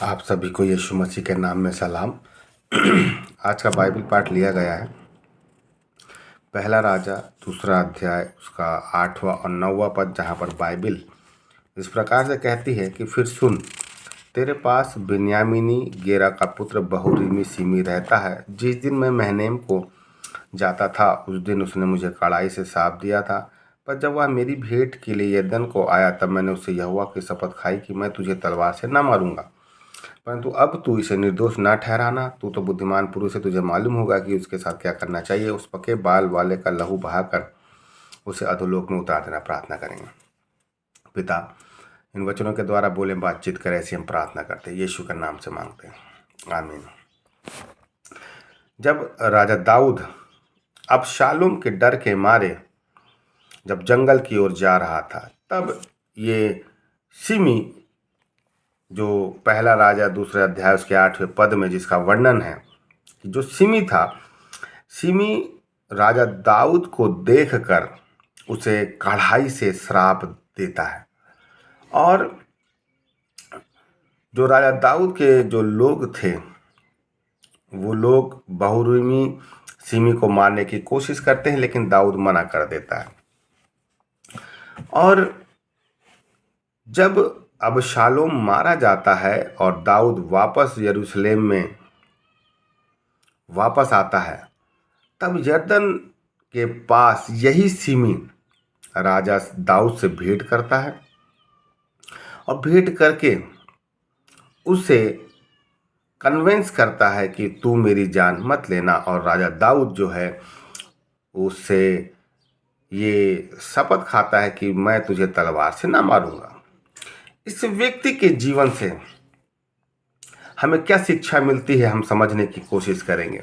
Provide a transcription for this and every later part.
आप सभी को यीशु मसीह के नाम में सलाम। आज का बाइबल पाठ लिया गया है पहला राजा दूसरा अध्याय उसका 8वां और 9वां पद, जहाँ पर बाइबल इस प्रकार से कहती है कि फिर सुन, तेरे पास बिन्यामीनी गेरा का पुत्र बहुरीमी सीमी रहता है। जिस दिन मैं महनेम को जाता था उस दिन उसने मुझे कड़ाई से साफ दिया था, पर जब वह मेरी भेंट के लिए यरदन को आया तब मैंने उससे यहोवा की शपथ खाई कि मैं तुझे तलवार से न मारूंगा, परंतु अब तू इसे निर्दोष ना ठहराना। तू तो बुद्धिमान पुरुष है, तुझे मालूम होगा कि उसके साथ क्या करना चाहिए। उस पके बाल वाले का लहू बहाकर उसे अधोलोक में उतार देना। प्रार्थना करेंगे। पिता, इन वचनों के द्वारा बोले बातचीत करे, ऐसी हम प्रार्थना करते हैं, यीशु के नाम से मांगते हैं, आमीन। जब राजा दाऊद अबशालोम के डर के मारे जब जंगल की ओर जा रहा था, तब ये सिमी, जो पहला राजा दूसरे अध्याय उसके 8वें पद में जिसका वर्णन है कि जो सिमी था, सिमी राजा दाऊद को देखकर उसे कढ़ाई से श्राप देता है। और जो राजा दाऊद के जो लोग थे वो लोग बहुरूमी सिमी को मारने की कोशिश करते हैं, लेकिन दाऊद मना कर देता है। और जब अबशालोम मारा जाता है और दाऊद वापस यरूशलेम में वापस आता है, तब यरदन के पास यही सिमी राजा दाऊद से भेंट करता है और भेंट करके उसे कन्वेंस करता है कि तू मेरी जान मत लेना। और राजा दाऊद जो है उससे ये शपथ खाता है कि मैं तुझे तलवार से ना मारूंगा। इस व्यक्ति के जीवन से हमें क्या शिक्षा मिलती है, हम समझने की कोशिश करेंगे।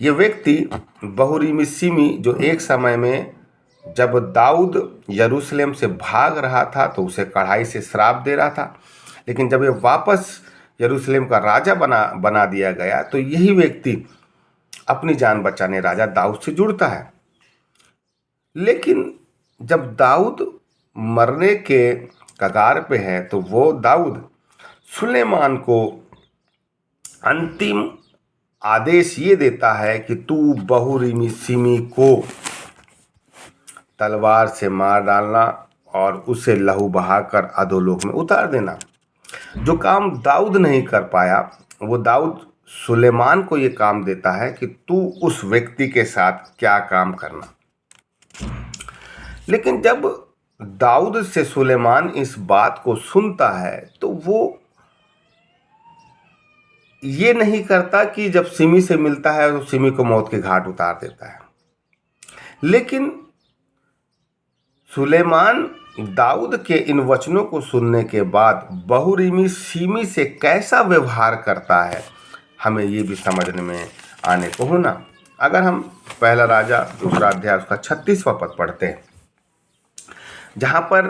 ये व्यक्ति बहुरीमी सिमी, जो एक समय में जब दाऊद यरूशलेम से भाग रहा था तो उसे कढ़ाई से श्राप दे रहा था, लेकिन जब ये वापस यरूशलेम का राजा बना दिया गया तो यही व्यक्ति अपनी जान बचाने राजा दाऊद से जुड़ता है। लेकिन जब दाऊद मरने के कगार पे है तो वो दाऊद सुलेमान को अंतिम आदेश ये देता है कि तू बहुरीमी सिमी को तलवार से मार डालना और उसे लहू बहाकर अधोलोक में उतार देना। जो काम दाऊद नहीं कर पाया, वो दाऊद सुलेमान को ये काम देता है कि तू उस व्यक्ति के साथ क्या काम करना। लेकिन जब दाऊद से सुलेमान इस बात को सुनता है तो वो ये नहीं करता कि जब सिमी से मिलता है तो सिमी को मौत के घाट उतार देता है। लेकिन सुलेमान दाऊद के इन वचनों को सुनने के बाद बहुरीमी सिमी से कैसा व्यवहार करता है, हमें ये भी समझने में आने को होना। अगर हम पहला राजा दूसरा अध्याय उसका 36वां पद पढ़ते हैं, जहाँ पर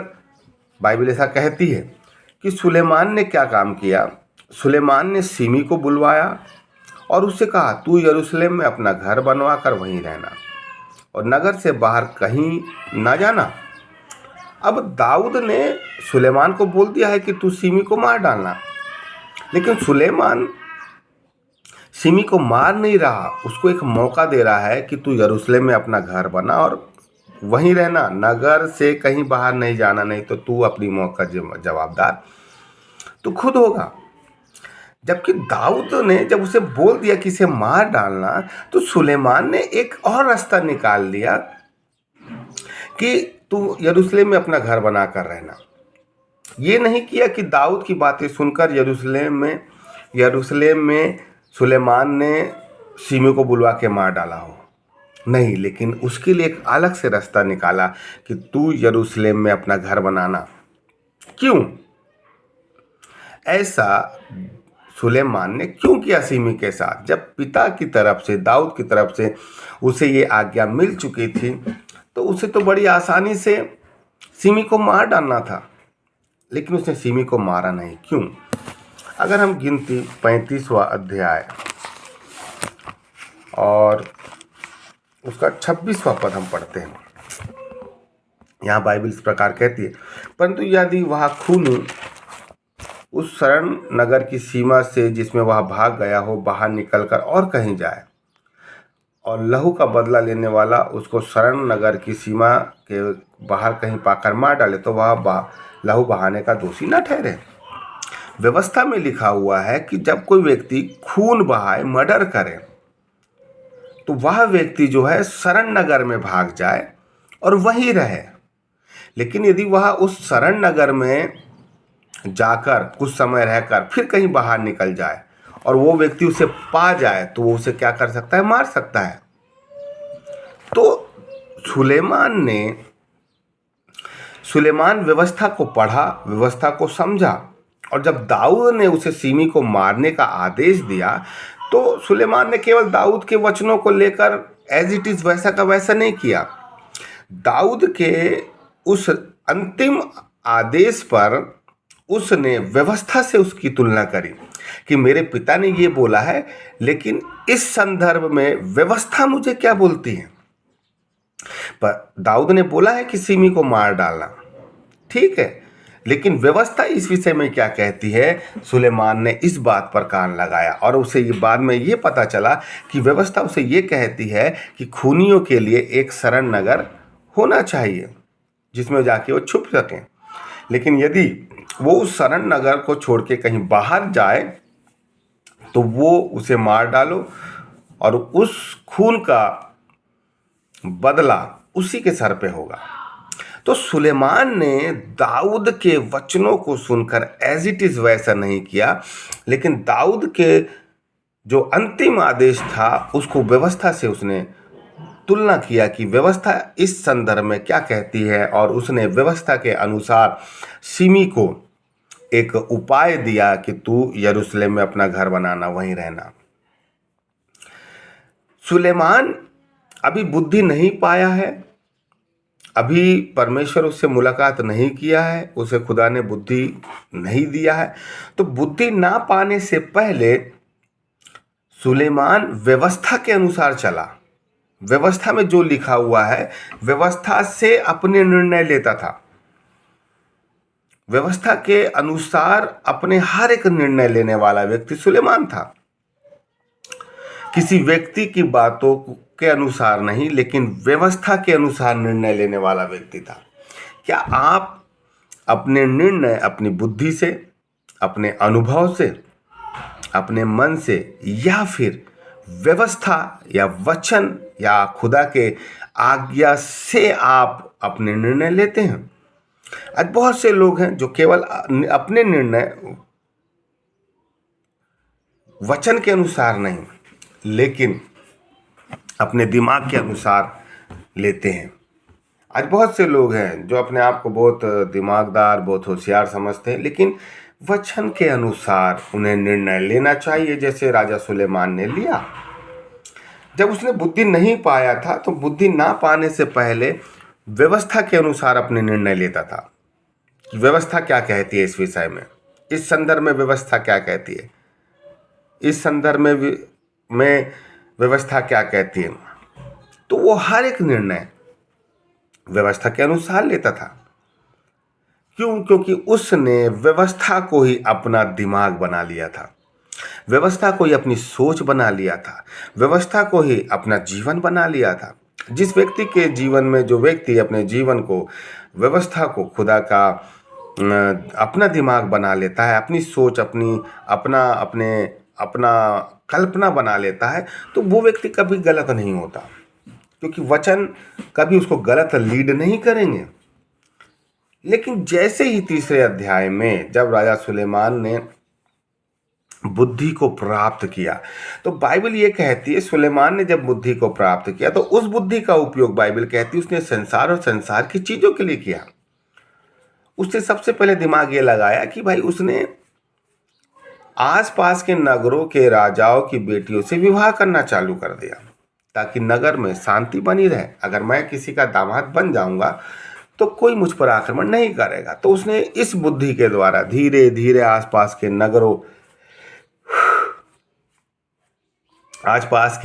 बाइबल ऐसा कहती है कि सुलेमान ने क्या काम किया। सुलेमान ने सिमी को बुलवाया और उससे कहा, तू यरूशलेम में अपना घर बनवा कर वहीं रहना और नगर से बाहर कहीं ना जाना। अब दाऊद ने सुलेमान को बोल दिया है कि तू सिमी को मार डालना, लेकिन सुलेमान सिमी को मार नहीं रहा, उसको एक मौका दे रहा है कि तू यरूशलेम में अपना घर बना और वहीं रहना, नगर से कहीं बाहर नहीं जाना, नहीं तो तू अपनी मौत का जवाबदार तू खुद होगा। जबकि दाऊद ने जब उसे बोल दिया कि इसे मार डालना, तो सुलेमान ने एक और रास्ता निकाल लिया कि तू यरूशलेम में अपना घर बनाकर रहना। ये नहीं किया कि दाऊद की बातें सुनकर यरूशलेम में सुलेमान ने सिमी को बुलवा के मार डाला हो, नहीं, लेकिन उसके लिए एक अलग से रास्ता निकाला कि तू यरूशलेम में अपना घर बनाना। क्यों ऐसा सुलेमान ने क्यों किया सिमी के साथ? जब पिता की तरफ से, दाऊद की तरफ से उसे ये आज्ञा मिल चुकी थी तो उसे तो बड़ी आसानी से सिमी को मार डालना था, लेकिन उसने सिमी को मारा नहीं। क्यों? अगर हम गिनती 35वां अध्याय और उसका 26वां पद हम पढ़ते हैं, यहाँ बाइबल इस प्रकार कहती है, परंतु यदि वह खूनी उस शरण नगर की सीमा से जिसमें वह भाग गया हो बाहर निकलकर और कहीं जाए, और लहू का बदला लेने वाला उसको शरण नगर की सीमा के बाहर कहीं पाकर मार डाले, तो वह लहू बहाने का दोषी न ठहरे। व्यवस्था में लिखा हुआ है कि जब कोई व्यक्ति खून बहाए, मर्डर करे, तो वह व्यक्ति जो है शरण नगर में भाग जाए और वहीं रहे। लेकिन यदि वह उस शरण नगर में जाकर कुछ समय रहकर फिर कहीं बाहर निकल जाए और वो व्यक्ति उसे पा जाए, तो वो उसे क्या कर सकता है? मार सकता है। तो सुलेमान व्यवस्था को पढ़ा, व्यवस्था को समझा, और जब दाऊद ने उसे सीमी को मारने का आदेश दिया, तो सुलेमान ने केवल दाऊद के वचनों को लेकर एज इट इज वैसा का वैसा नहीं किया। दाऊद के उस अंतिम आदेश पर उसने व्यवस्था से उसकी तुलना करी कि मेरे पिता ने ये बोला है, लेकिन इस संदर्भ में व्यवस्था मुझे क्या बोलती है। पर दाऊद ने बोला है कि सिमी को मार डालना, ठीक है, लेकिन व्यवस्था इस विषय में क्या कहती है? सुलेमान ने इस बात पर कान लगाया और उसे ये बाद में ये पता चला कि व्यवस्था उसे ये कहती है कि खूनियों के लिए एक शरण नगर होना चाहिए जिसमें जाके वो छुप सकें। लेकिन यदि वो उस शरण नगर को छोड़ के कहीं बाहर जाए, तो वो उसे मार डालो और उस खून का बदला उसी के सर पे होगा। तो सुलेमान ने दाऊद के वचनों को सुनकर एज इट इज वैसा नहीं किया, लेकिन दाऊद के जो अंतिम आदेश था उसको व्यवस्था से उसने तुलना किया कि व्यवस्था इस संदर्भ में क्या कहती है, और उसने व्यवस्था के अनुसार सिमी को एक उपाय दिया कि तू यरूशलेम में अपना घर बनाना, वहीं रहना। सुलेमान अभी बुद्धि नहीं पाया है, अभी परमेश्वर उससे मुलाकात नहीं किया है, उसे खुदा ने बुद्धि नहीं दिया है। तो बुद्धि ना पाने से पहले सुलेमान व्यवस्था के अनुसार चला। व्यवस्था में जो लिखा हुआ है, व्यवस्था से अपने निर्णय लेता था, व्यवस्था के अनुसार अपने हर एक निर्णय लेने वाला व्यक्ति सुलेमान था। किसी व्यक्ति की बातों के अनुसार नहीं, लेकिन व्यवस्था के अनुसार निर्णय लेने वाला व्यक्ति था। क्या आप अपने निर्णय अपनी बुद्धि से, अपने अनुभव से, अपने मन से, या फिर व्यवस्था या वचन या खुदा के आज्ञा से आप अपने निर्णय लेते हैं? आज बहुत से लोग हैं जो केवल अपने निर्णय वचन के अनुसार नहीं, लेकिन अपने दिमाग के अनुसार लेते हैं। आज बहुत से लोग हैं जो अपने आप को बहुत दिमागदार, बहुत होशियार समझते हैं, लेकिन वचन के अनुसार उन्हें निर्णय लेना चाहिए, जैसे राजा सुलेमान ने लिया। जब उसने बुद्धि नहीं पाया था, तो बुद्धि ना पाने से पहले व्यवस्था के अनुसार अपने निर्णय लेता था कि व्यवस्था क्या कहती है इस विषय में, इस संदर्भ में व्यवस्था क्या कहती है, इस संदर्भ में व्यवस्था क्या कहती है। तो वो हर एक निर्णय व्यवस्था के अनुसार लेता था। क्यों? क्योंकि उसने व्यवस्था को ही अपना दिमाग बना लिया था, व्यवस्था को ही अपनी सोच बना लिया था, व्यवस्था को ही अपना जीवन बना लिया था। जिस व्यक्ति के जीवन में, जो व्यक्ति अपने जीवन को, व्यवस्था को खुदा का अपना दिमाग बना लेता है, अपनी सोच, अपना कल्पना बना लेता है, तो वो व्यक्ति कभी गलत नहीं होता, क्योंकि वचन कभी उसको गलत लीड नहीं करेंगे। लेकिन जैसे ही तीसरे अध्याय में जब राजा सुलेमान ने बुद्धि को प्राप्त किया, तो बाइबल ये कहती है सुलेमान ने जब बुद्धि को प्राप्त किया, तो उस बुद्धि का उपयोग बाइबल कहती है उसने संसार और संसार की चीजों के लिए किया। उसने सबसे पहले दिमाग ये लगाया कि भाई उसने आसपास के नगरों के राजाओं की बेटियों से विवाह करना चालू कर दिया, ताकि नगर में शांति बनी रहे। अगर मैं किसी का दामाद बन जाऊंगा तो कोई मुझ पर आक्रमण नहीं करेगा। तो उसने इस बुद्धि के द्वारा धीरे धीरे आसपास के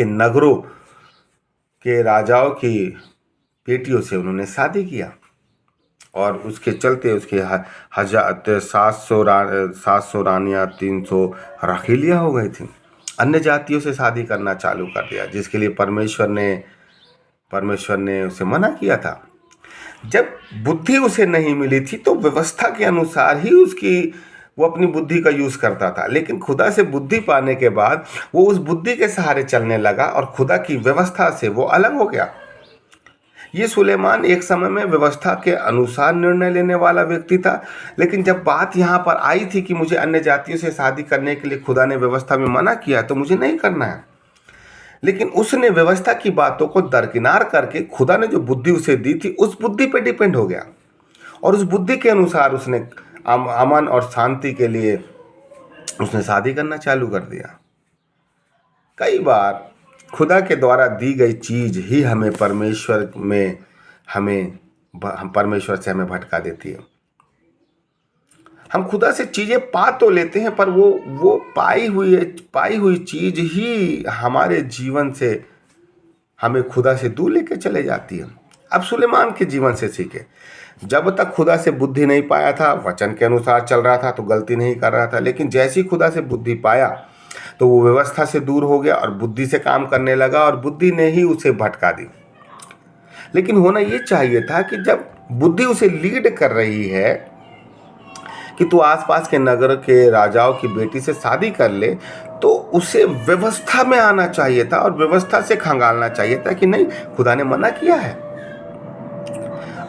नगरों के राजाओं की बेटियों से उन्होंने शादी किया। और उसके चलते उसके 700 रानियाँ 300 राखिलियाँ हो गई थी। अन्य जातियों से शादी करना चालू कर दिया, जिसके लिए परमेश्वर ने उसे मना किया था। जब बुद्धि उसे नहीं मिली थी तो व्यवस्था के अनुसार ही वो अपनी बुद्धि का यूज करता था, लेकिन खुदा से बुद्धि पाने के बाद वो उस बुद्धि के सहारे चलने लगा और खुदा की व्यवस्था से वो अलग हो गया। ये सुलेमान एक समय में व्यवस्था के अनुसार निर्णय लेने वाला व्यक्ति था, लेकिन जब बात यहाँ पर आई थी कि मुझे अन्य जातियों से शादी करने के लिए खुदा ने व्यवस्था में मना किया तो मुझे नहीं करना है, लेकिन उसने व्यवस्था की बातों को दरकिनार करके खुदा ने जो बुद्धि उसे दी थी उस बुद्धि पे डिपेंड हो गया और उस बुद्धि के अनुसार उसने अमन और शांति के लिए उसने शादी करना चालू कर दिया। कई बार खुदा के द्वारा दी गई चीज ही हमें परमेश्वर से हमें भटका देती है। हम खुदा से चीजें पा तो लेते हैं, पर वो पाई हुई चीज ही हमारे जीवन से हमें खुदा से दूर लेके चले जाती है। अब सुलेमान के जीवन से सीखे, जब तक खुदा से बुद्धि नहीं पाया था, वचन के अनुसार चल रहा था तो गलती नहीं कर रहा था, लेकिन जैसे ही खुदा से बुद्धि पाया तो वो व्यवस्था से दूर हो गया और बुद्धि से काम करने लगा और बुद्धि ने ही उसे भटका दी। लेकिन होना ये चाहिए था कि जब बुद्धि उसे लीड कर रही है कि तू आसपास के नगर के राजाओं की बेटी से शादी कर ले, तो उसे व्यवस्था में आना चाहिए था और व्यवस्था से खंगालना चाहिए था कि नहीं, खुदा ने मना किया है।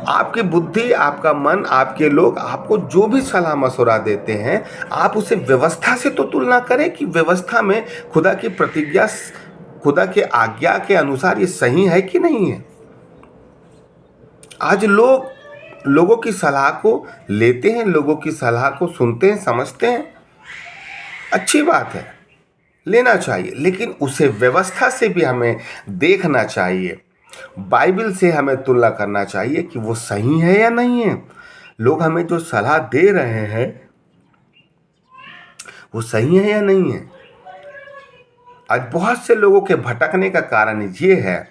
आपकी बुद्धि, आपका मन, आपके लोग आपको जो भी सलाह मशवरा देते हैं, आप उसे व्यवस्था से तो तुलना करें कि व्यवस्था में खुदा की प्रतिज्ञा, खुदा के आज्ञा के अनुसार ये सही है कि नहीं है। आज लोगों की सलाह को लेते हैं, लोगों की सलाह को सुनते हैं, समझते हैं, अच्छी बात है, लेना चाहिए, लेकिन उसे व्यवस्था से भी हमें देखना चाहिए। बाइबल से हमें तुलना करना चाहिए कि वो सही है या नहीं है। लोग हमें जो सलाह दे रहे हैं वो सही है या नहीं है। आज बहुत से लोगों के भटकने का कारण ये है,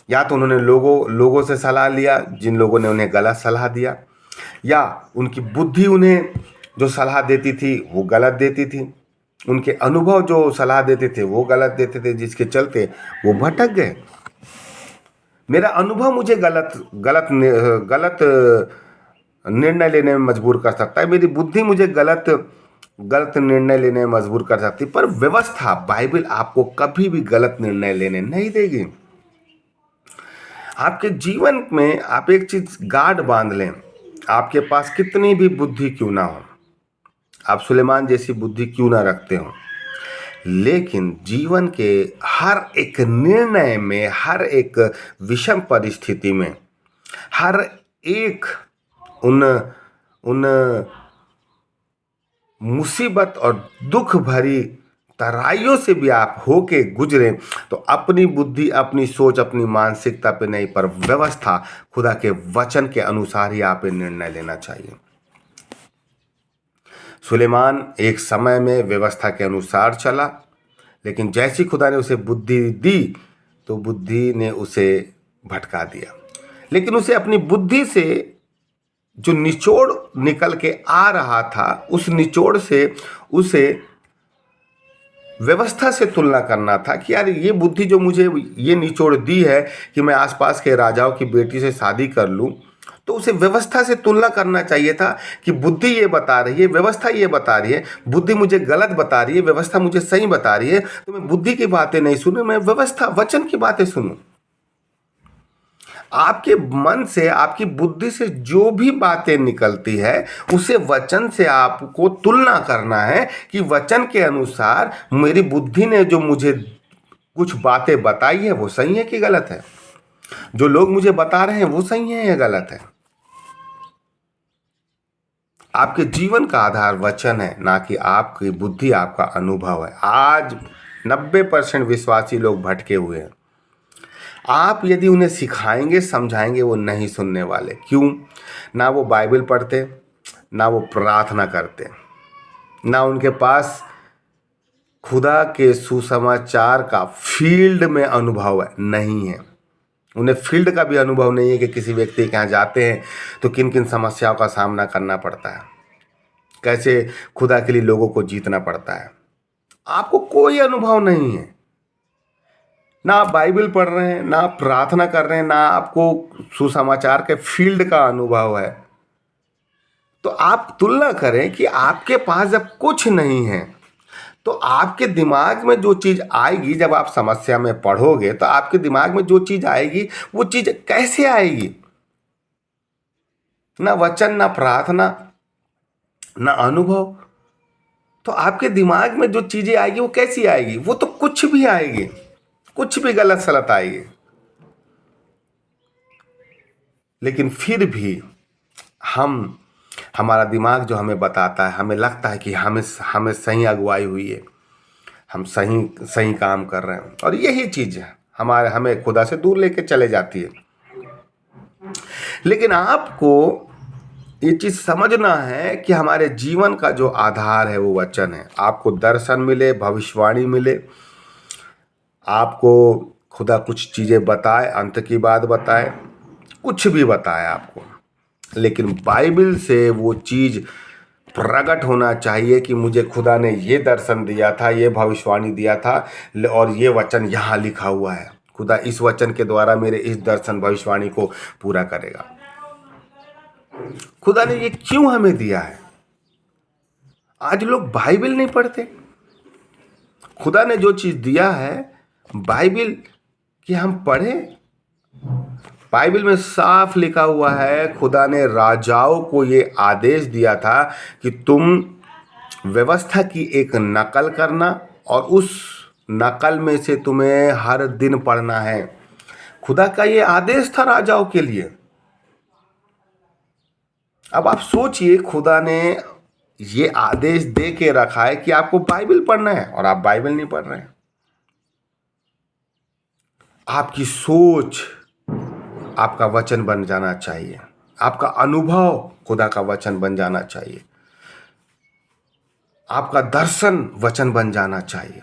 या तो उन्होंने लोगों से सलाह लिया जिन लोगों ने उन्हें गलत सलाह दिया, या उनकी बुद्धि उन्हें जो सलाह देती थी वो गलत देती थी, उनके अनुभव जो सलाह देते थे वो गलत देते थे, जिसके चलते वो भटक गए। मेरा अनुभव मुझे गलत निर्णय लेने में मजबूर कर सकता है, मेरी बुद्धि मुझे गलत निर्णय लेने में मजबूर कर सकती है, पर व्यवस्था, बाइबल आपको कभी भी गलत निर्णय लेने नहीं देगी। आपके जीवन में आप एक चीज गार्ड बांध लें, आपके पास कितनी भी बुद्धि क्यों ना हो, आप सुलेमान जैसी बुद्धि क्यों ना रखते हो, लेकिन जीवन के हर एक निर्णय में, हर एक विषम परिस्थिति में, हर एक उन मुसीबत और दुख भरी तराइयों से भी आप होके गुजरे तो अपनी बुद्धि, अपनी सोच, अपनी मानसिकता पे नहीं, पर व्यवस्था, खुदा के वचन के अनुसार ही आप निर्णय लेना चाहिए। सुलेमान एक समय में व्यवस्था के अनुसार चला, लेकिन जैसी खुदा ने उसे बुद्धि दी तो बुद्धि ने उसे भटका दिया। लेकिन उसे अपनी बुद्धि से जो निचोड़ निकल के आ रहा था, उस निचोड़ से उसे व्यवस्था से तुलना करना था कि यार ये बुद्धि जो मुझे ये निचोड़ दी है कि मैं आसपास के राजाओं की बेटी से शादी कर लूं, तो उसे व्यवस्था से तुलना करना चाहिए था कि बुद्धि ये बता रही है, व्यवस्था ये बता रही है, बुद्धि मुझे गलत बता रही है, व्यवस्था मुझे सही बता रही है, तो मैं बुद्धि की बातें नहीं सुनूं, मैं व्यवस्था, वचन की बातें सुनूं। आपके मन से, आपकी बुद्धि से जो भी बातें निकलती है उसे वचन से आपको तुलना करना है कि वचन के अनुसार मेरी बुद्धि ने जो मुझे कुछ बातें बताई है वो सही है कि गलत है, जो लोग मुझे बता रहे हैं वो सही है या गलत है। आपके जीवन का आधार वचन है, ना कि आपकी बुद्धि, आपका अनुभव है। आज 90% विश्वासी लोग भटके हुए हैं। आप यदि उन्हें सिखाएंगे, समझाएंगे, वो नहीं सुनने वाले। क्यों? ना वो बाइबल पढ़ते, ना वो प्रार्थना करते, ना उनके पास खुदा के सुसमाचार का फील्ड में अनुभव नहीं है। उन्हें फील्ड का भी अनुभव नहीं है कि किसी व्यक्ति के यहाँ जाते हैं तो किन किन समस्याओं का सामना करना पड़ता है, कैसे खुदा के लिए लोगों को जीतना पड़ता है। आपको कोई अनुभव नहीं है, ना आप बाइबल पढ़ रहे हैं, ना आप प्रार्थना कर रहे हैं, ना आपको सुसमाचार के फील्ड का अनुभव है। तो आप तुलना करें कि आपके पास जब कुछ नहीं है तो आपके दिमाग में जो चीज़ आएगी, जब आप समस्या में पढ़ोगे तो आपके दिमाग में जो चीज़ आएगी वो चीज़ कैसे आएगी? ना वचन, ना प्रार्थना, ना अनुभव। तो आपके दिमाग में जो चीज़ें आएगी वो कैसी आएगी? वो तो कुछ भी आएगी, कुछ भी गलत सलत आएगी। लेकिन फिर भी हमारा दिमाग जो हमें बताता है, हमें लगता है कि हमें सही अगुवाई हुई है, हम सही सही काम कर रहे हैं, और यही चीज़ हमें खुदा से दूर लेके चले जाती है। लेकिन आपको ये चीज़ समझना है कि हमारे जीवन का जो आधार है वो वचन है। आपको दर्शन मिले, भविष्यवाणी मिले, आपको खुदा कुछ चीज़ें बताए, अंत की बात बताए, कुछ भी बताए आपको, लेकिन बाइबल से वो चीज़ प्रकट होना चाहिए कि मुझे खुदा ने ये दर्शन दिया था, ये भविष्यवाणी दिया था, और ये वचन यहाँ लिखा हुआ है। खुदा इस वचन के द्वारा मेरे इस दर्शन भविष्यवाणी को पूरा करेगा। खुदा ने ये क्यों हमें दिया है? आज लोग बाइबल नहीं पढ़ते। खुदा ने जो चीज़ दिया है बाइबल कि हम पढ़ें। बाइबल में साफ लिखा हुआ है, खुदा ने राजाओं को ये आदेश दिया था कि तुम व्यवस्था की एक नकल करना और उस नकल में से तुम्हें हर दिन पढ़ना है। खुदा का ये आदेश था राजाओं के लिए। अब आप सोचिए, खुदा ने ये आदेश दे के रखा है कि आपको बाइबल पढ़ना है और आप बाइबल नहीं पढ़ रहे हैं। आपकी सोच आपका वचन बन जाना चाहिए, आपका अनुभव खुदा का वचन बन जाना चाहिए, आपका दर्शन वचन बन जाना चाहिए,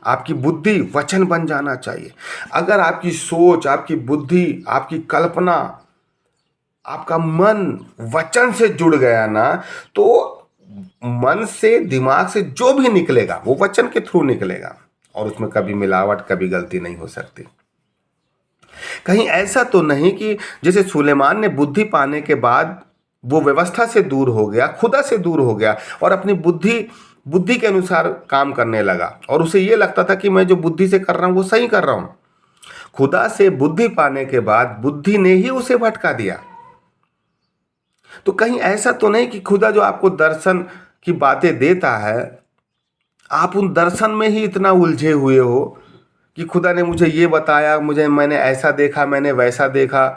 आपकी बुद्धि वचन बन जाना चाहिए। अगर आपकी सोच, आपकी बुद्धि, आपकी कल्पना, आपका मन वचन से जुड़ गया ना, तो मन से, दिमाग से जो भी निकलेगा वो वचन के थ्रू निकलेगा, और उसमें कभी मिलावट, कभी गलती नहीं हो सकती। कहीं ऐसा तो नहीं कि जैसे सुलेमान ने बुद्धि पाने के बाद वो व्यवस्था से दूर हो गया, खुदा से दूर हो गया और अपनी बुद्धि के अनुसार काम करने लगा, और उसे ये लगता था कि मैं जो बुद्धि से कर रहा हूं वो सही कर रहा हूं। खुदा से बुद्धि पाने के बाद बुद्धि ने ही उसे भटका दिया। तो कहीं ऐसा तो नहीं कि खुदा जो आपको दर्शन की बातें देता है, आप उन दर्शन में ही इतना उलझे हुए हो कि खुदा ने मुझे ये बताया, मैंने ऐसा देखा, मैंने वैसा देखा।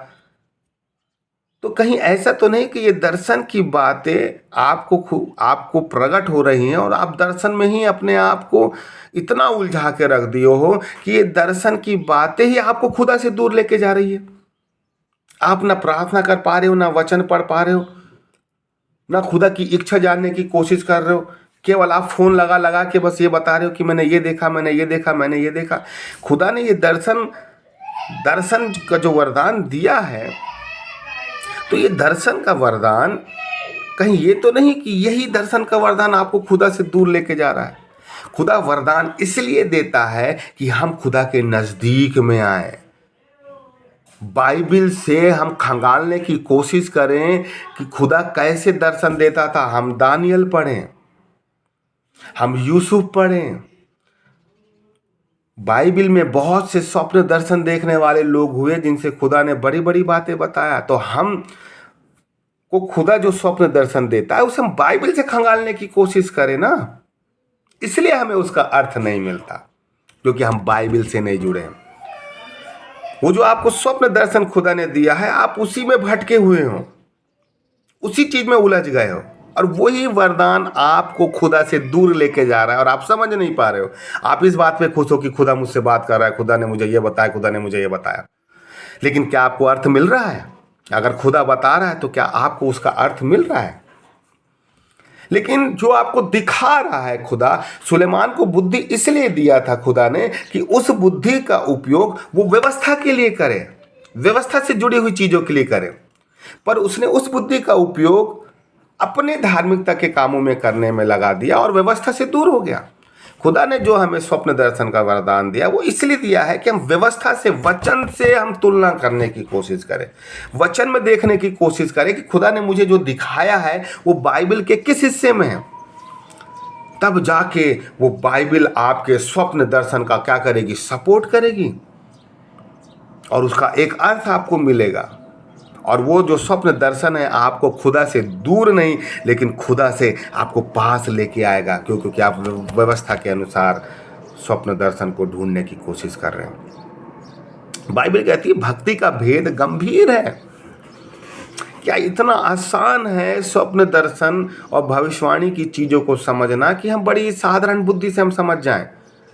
तो कहीं ऐसा तो नहीं कि ये दर्शन की बातें आपको प्रकट हो रही हैं और आप दर्शन में ही अपने आप को इतना उलझा के रख दिए हो कि ये दर्शन की बातें ही आपको खुदा से दूर लेके जा रही है। आप ना प्रार्थना कर पा रहे हो, ना वचन पढ़ पा रहे हो, ना खुदा की इच्छा जानने की कोशिश कर रहे हो। केवल आप फोन लगा लगा के बस ये बता रहे हो कि मैंने ये देखा, मैंने ये देखा, मैंने ये देखा। खुदा ने ये दर्शन का जो वरदान दिया है, तो ये दर्शन का वरदान कहीं ये तो नहीं कि यही दर्शन का वरदान आपको खुदा से दूर लेके जा रहा है। खुदा वरदान इसलिए देता है कि हम खुदा के नज़दीक में आए। बाइबल से हम खंगालने की कोशिश करें कि खुदा कैसे दर्शन देता था। हम दानियल पढ़ें, हम यूसुफ पढ़ें। बाइबल में बहुत से स्वप्न दर्शन देखने वाले लोग हुए जिनसे खुदा ने बड़ी बड़ी बातें बताया। तो हम को खुदा जो स्वप्न दर्शन देता है उसे हम बाइबल से खंगालने की कोशिश करें ना, इसलिए हमें उसका अर्थ नहीं मिलता, क्योंकि हम बाइबल से नहीं जुड़े हैं। वो जो आपको स्वप्न दर्शन खुदा ने दिया है, आप उसी में भटके हुए हो, उसी चीज में उलझ गए हो, और वही वरदान आपको खुदा से दूर लेके जा रहा है और आप समझ नहीं पा रहे हो। आप इस बात पे खुश हो कि खुदा मुझसे बात कर रहा है, खुदा ने मुझे ये बताया, खुदा ने मुझे ये बताया, लेकिन क्या आपको अर्थ मिल रहा है? अगर खुदा बता रहा है तो क्या आपको उसका अर्थ मिल रहा है? लेकिन जो आपको दिखा रहा है खुदा, सुलेमान को बुद्धि इसलिए दिया था खुदा ने कि उस बुद्धि का उपयोग वो व्यवस्था के लिए करे, व्यवस्था से जुड़ी हुई चीजों के लिए करे। पर उसने उस बुद्धि का उपयोग अपने धार्मिकता के कामों में करने में लगा दिया और व्यवस्था से दूर हो गया। खुदा ने जो हमें स्वप्न दर्शन का वरदान दिया वो इसलिए दिया है कि हम व्यवस्था से, वचन से हम तुलना करने की कोशिश करें, वचन में देखने की कोशिश करें कि खुदा ने मुझे जो दिखाया है वो बाइबल के किस हिस्से में है। तब जाके वो बाइबल आपके स्वप्न दर्शन का क्या करेगी, सपोर्ट करेगी और उसका एक अर्थ आपको मिलेगा। और वो जो स्वप्न दर्शन है आपको खुदा से दूर नहीं लेकिन खुदा से आपको पास लेके आएगा, क्योंकि आप व्यवस्था के अनुसार स्वप्न दर्शन को ढूंढने की कोशिश कर रहे हैं। बाइबल कहती है भक्ति का भेद गंभीर है। क्या इतना आसान है स्वप्न दर्शन और भविष्यवाणी की चीज़ों को समझना कि हम बड़ी साधारण बुद्धि से हम समझ जाएं?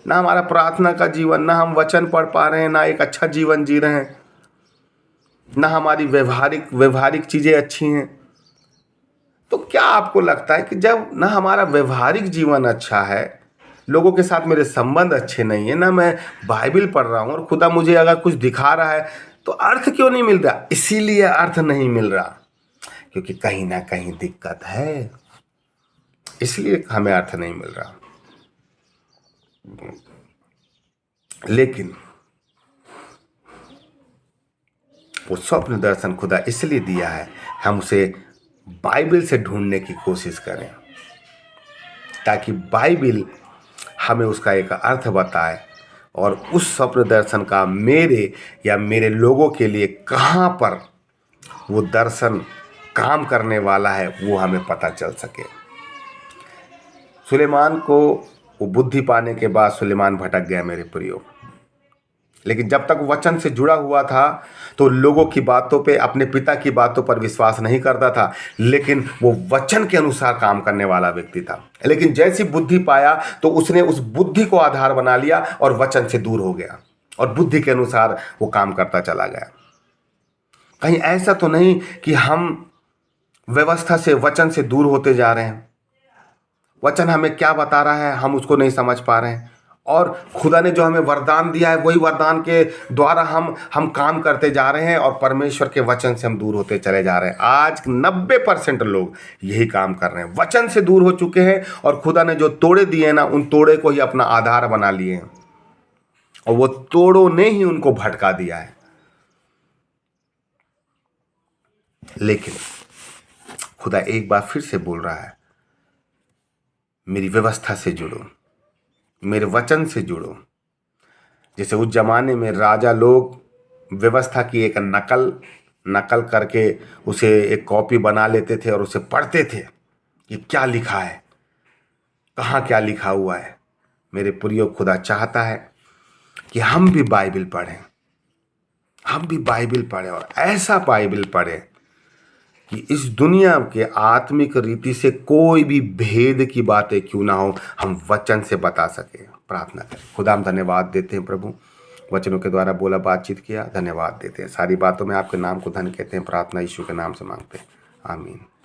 ना हमारा प्रार्थना का जीवन, ना हम वचन पढ़ पा रहे हैं, ना एक अच्छा जीवन जी रहे हैं, ना हमारी व्यवहारिक चीज़ें अच्छी हैं। तो क्या आपको लगता है कि जब ना हमारा व्यवहारिक जीवन अच्छा है, लोगों के साथ मेरे संबंध अच्छे नहीं है, ना मैं बाइबल पढ़ रहा हूँ और खुदा मुझे अगर कुछ दिखा रहा है तो अर्थ क्यों नहीं मिल रहा? इसीलिए अर्थ नहीं मिल रहा क्योंकि कहीं ना कहीं दिक्कत है, इसलिए हमें अर्थ नहीं मिल रहा। लेकिन वो स्वप्न दर्शन खुदा इसलिए दिया है हम उसे बाइबल से ढूंढने की कोशिश करें, ताकि बाइबल हमें उसका एक अर्थ बताए और उस स्वप्न दर्शन का मेरे या मेरे लोगों के लिए कहाँ पर वो दर्शन काम करने वाला है वो हमें पता चल सके। सुलेमान को वो बुद्धि पाने के बाद सुलेमान भटक गया मेरे प्रियो, लेकिन जब तक वचन से जुड़ा हुआ था तो लोगों की बातों पे, अपने पिता की बातों पर विश्वास नहीं करता था, लेकिन वो वचन के अनुसार काम करने वाला व्यक्ति था। लेकिन जैसी बुद्धि पाया तो उसने उस बुद्धि को आधार बना लिया और वचन से दूर हो गया और बुद्धि के अनुसार वो काम करता चला गया। कहीं ऐसा तो नहीं कि हम व्यवस्था से, वचन से दूर होते जा रहे हैं? वचन हमें क्या बता रहा है हम उसको नहीं समझ पा रहे हैं, और खुदा ने जो हमें वरदान दिया है वही वरदान के द्वारा हम काम करते जा रहे हैं और परमेश्वर के वचन से हम दूर होते चले जा रहे हैं। आज 90% लोग यही काम कर रहे हैं, वचन से दूर हो चुके हैं और खुदा ने जो तोड़े दिए ना उन तोड़े को ही अपना आधार बना लिए हैं और वो तोड़ों ने ही उनको भटका दिया है। लेकिन खुदा एक बार फिर से बोल रहा है, मेरी व्यवस्था से जुड़ो, मेरे वचन से जुड़ो। जैसे उस जमाने में राजा लोग व्यवस्था की एक नकल करके उसे एक कॉपी बना लेते थे और उसे पढ़ते थे कि क्या लिखा है, कहाँ क्या लिखा हुआ है। मेरे प्रियो, खुदा चाहता है कि हम भी बाइबल पढ़ें, हम भी बाइबल पढ़ें और ऐसा बाइबल पढ़ें कि इस दुनिया के आत्मिक रीति से कोई भी भेद की बातें क्यों ना हो, हम वचन से बता सकें। प्रार्थना करें। खुदा हम धन्यवाद देते हैं प्रभु, वचनों के द्वारा बोला, बातचीत किया, धन्यवाद देते हैं। सारी बातों में आपके नाम को धन्य कहते हैं। प्रार्थना यीशु के नाम से मांगते हैं, आमीन।